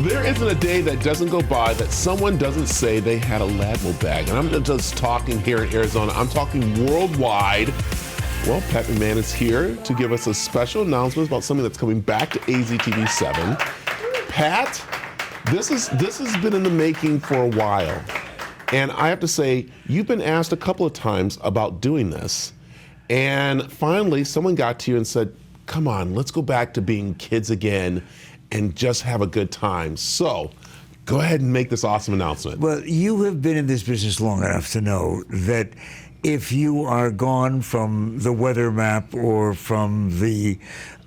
There isn't a day that doesn't go by that someone doesn't say they had a Ladmo bag. And I'm not just talking here in Arizona, I'm talking worldwide. Well, Pat McMahon is here to give us a special announcement about something that's coming back to AZTV 7. Pat, this has been in the making for a while. And I have to say, you've been asked a couple of times about doing this. And finally, someone got to you and said, come on, let's go back to being kids again and just have a good time. So go ahead and make this awesome announcement. Well, you have been in this business long enough to know that if you are gone from the weather map or from the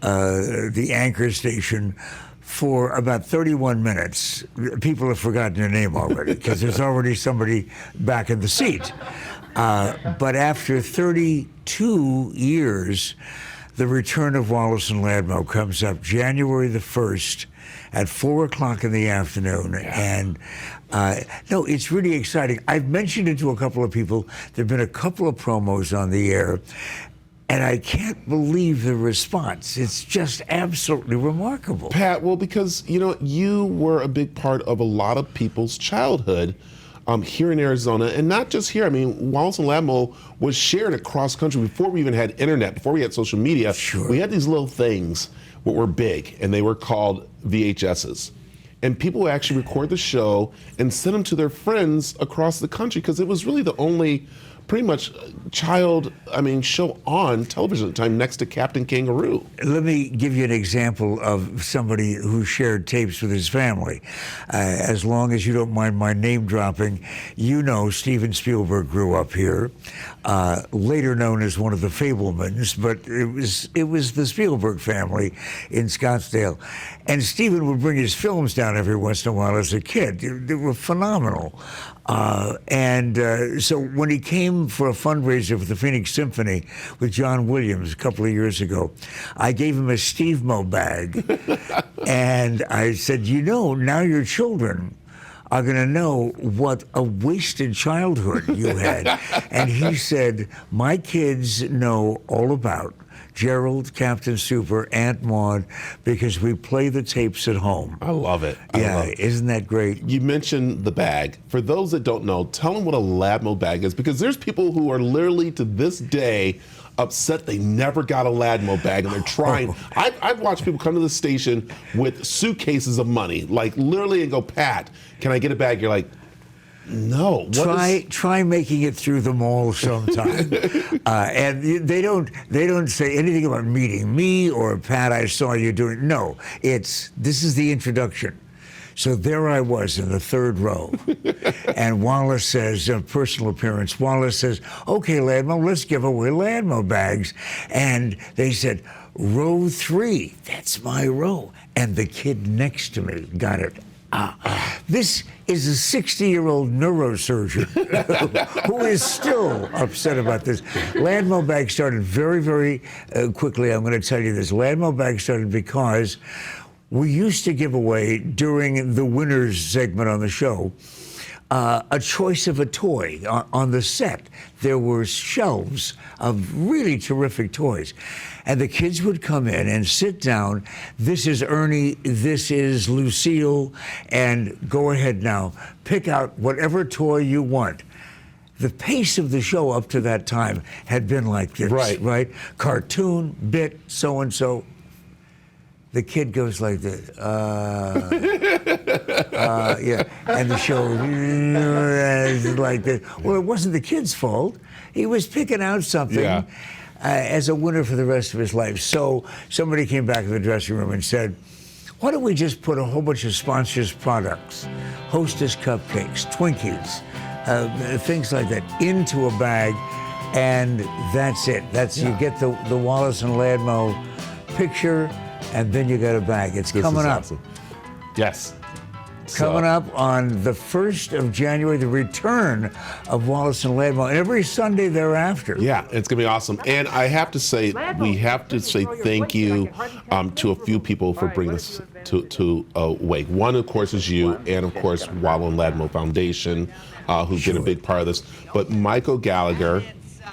anchor station for about 31 minutes, people have forgotten your name already because there's already somebody back in the seat. But after 32 years, the return of Wallace and Ladmo comes up January the 1st at 4 o'clock in the afternoon. And no, it's really exciting. I've mentioned it to a couple of people. There have been a couple of promos on the air, and I can't believe the response. It's just absolutely remarkable. Pat, well, because, you know, you were a big part of a lot of people's childhood here in Arizona, and not just here. I mean, Wallace and Ladmo was shared across country before we even had internet, before we had social media. Sure. We had these little things that were big, and they were called VHSs. And people would actually record the show and send them to their friends across the country because it was really the only pretty much show on television at the time next to Captain Kangaroo. Let me give you an example of somebody who shared tapes with his family. As long as you don't mind my name dropping, you know Steven Spielberg grew up here, later known as one of the Fablemans, but it was the Spielberg family in Scottsdale. And Steven would bring his films down every once in a while as a kid. They were phenomenal. So when he came for a fundraiser for the Phoenix Symphony with John Williams a couple of years ago, I gave him a Steve Mo bag. And I said, you know, now your children are going to know what a wasted childhood you had. And he said, my kids know all about Gerald, Captain Super, Aunt Maud, because we play the tapes at home. I love it. Isn't that great? You mentioned the bag. For those that don't know, tell them what a Ladmo bag is, because there's people who are literally to this day upset they never got a Ladmo bag, and they're trying. I've watched people come to the station with suitcases of money, like literally, and go, Pat, can I get a bag? You're like, no. Try making it through the mall sometime. And they don't say anything about meeting me or Pat, I saw you doing. No, this is the introduction. So there I was in the third row, and Wallace says, personal appearance, Wallace says, okay, Ladmo, let's give away Ladmo bags. And they said, row 3, that's my row. And the kid next to me got it. This is a 60-year-old neurosurgeon who is still upset about this. Ladmo bag started very, very quickly. I'm going to tell you this. Ladmo bag started because we used to give away, during the winners segment on the show, a choice of a toy. On the set, there were shelves of really terrific toys. And the kids would come in and sit down. This is Ernie, this is Lucille, and go ahead now. Pick out whatever toy you want. The pace of the show up to that time had been like this, right? Cartoon, bit, so-and-so. The kid goes like this, yeah, and the show is like this. Well, it wasn't the kid's fault. He was picking out something as a winner for the rest of his life. So somebody came back in the dressing room and said, why don't we just put a whole bunch of sponsors' products, Hostess cupcakes, Twinkies, things like that, into a bag, and that's it. You get the Wallace and Ladmo picture, and then you got a bag. It's coming up. Awesome. Yes. Coming up on the 1st of January, the return of Wallace and Ladmo, and every Sunday thereafter. Yeah, it's going to be awesome. And I have to say, we have to say thank you to a few people for bringing this to wake. One, of course, is you, and of course, Wallace and Ladmo Foundation, who've been a big part of this. But Michael Gallagher,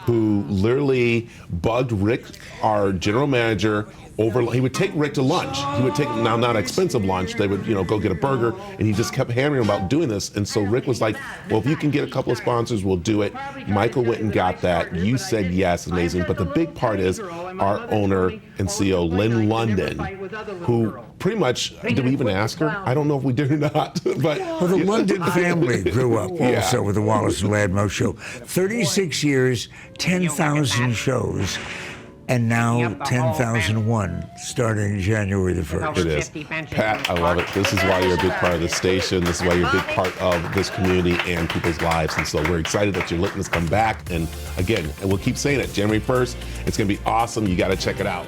who literally bugged Rick, our general manager, he would take Rick to lunch. He would take, now not expensive lunch, they would, go get a burger, and he just kept hammering about doing this. And so Rick was like, well, if you can get a couple of sponsors, we'll do it. Michael went and got that. You said yes, amazing. But the big part is our owner and CEO, Lynn London, who pretty much, did we even ask her? I don't know if we did or not. But well, the London family grew up also with the Wallace Ladmo show. 36 years, 10,000 shows. And now 10,001, starting January the 1st. It is. Pat, I love it. This is why you're a big part of the station. This is why you're a big part of this community and people's lives. And so we're excited that you're letting us come back. And again, and we'll keep saying it, January 1st, it's going to be awesome. You got to check it out.